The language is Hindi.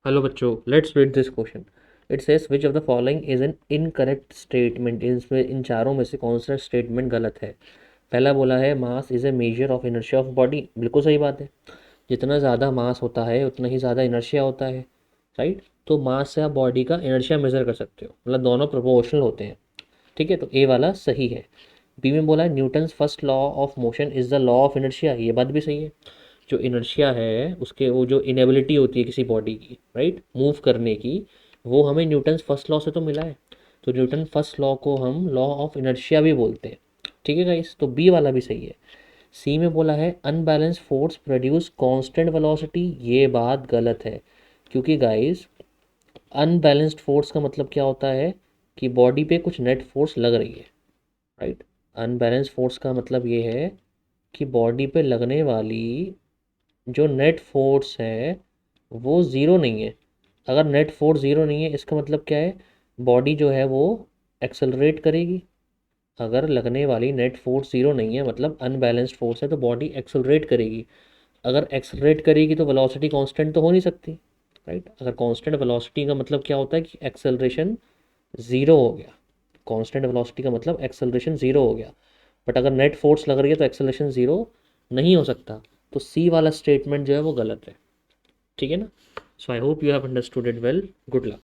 हेलो बच्चों, let's read this question. It says which of the following is an incorrect statement. इसमें इन चारों में से कौन सा स्टेटमेंट गलत है। पहला बोला है mass is a measure of inertia of body. बिल्कुल सही बात है। जितना ज़्यादा मास होता है उतना ही ज़्यादा इनर्शिया होता है। राइट। तो मास से आप बॉडी का इनर्शिया मेजर कर सकते हो, मतलब दोनों प्रोपोर्शनल होते हैं। ठीक है, तो ए वाला सही है। बी में बोला है Newton's first law of motion is the law of inertia. ये बात भी सही है। जो इनर्शिया है उसके वो जो इनेबिलिटी होती है किसी बॉडी की, राइट, मूव करने की, वो हमें न्यूटन्स फर्स्ट लॉ से तो मिला है। तो न्यूटन फर्स्ट लॉ को हम लॉ ऑफ इनर्शिया भी बोलते हैं। ठीक है गाइस, तो बी वाला भी सही है। सी में बोला है unbalance force produce constant velocity. ये बात गलत है, क्योंकि गाइस अनबैलेंस्ड फोर्स का मतलब क्या होता है कि बॉडी पे कुछ नेट फोर्स लग रही है। राइट। अनबैलेंस फोर्स का मतलब ये है कि बॉडी पे लगने वाली जो नेट फोर्स है वो ज़ीरो नहीं है। अगर नेट फोर्स ज़ीरो नहीं है इसका मतलब क्या है, बॉडी जो है वो एक्सेलरेट करेगी। अगर लगने वाली नेट फोर्स ज़ीरो नहीं है मतलब अनबैलेंस्ड फोर्स है, तो बॉडी एक्सेलरेट करेगी। अगर एक्सेलरेट करेगी तो वेलोसिटी कांस्टेंट तो हो नहीं सकती। राइट। अगर कांस्टेंट वेलोसिटी का मतलब क्या होता है कि एक्सेलरेशन ज़ीरो हो गया। कांस्टेंट वेलोसिटी का मतलब एक्सेलरेशन ज़ीरो हो गया। बट अगर नेट फोर्स लग रही है तो एक्सेलरेशन ज़ीरो नहीं हो सकता। तो सी वाला स्टेटमेंट जो है वो गलत है। ठीक है ना। So I hope you have understood it well. Good luck.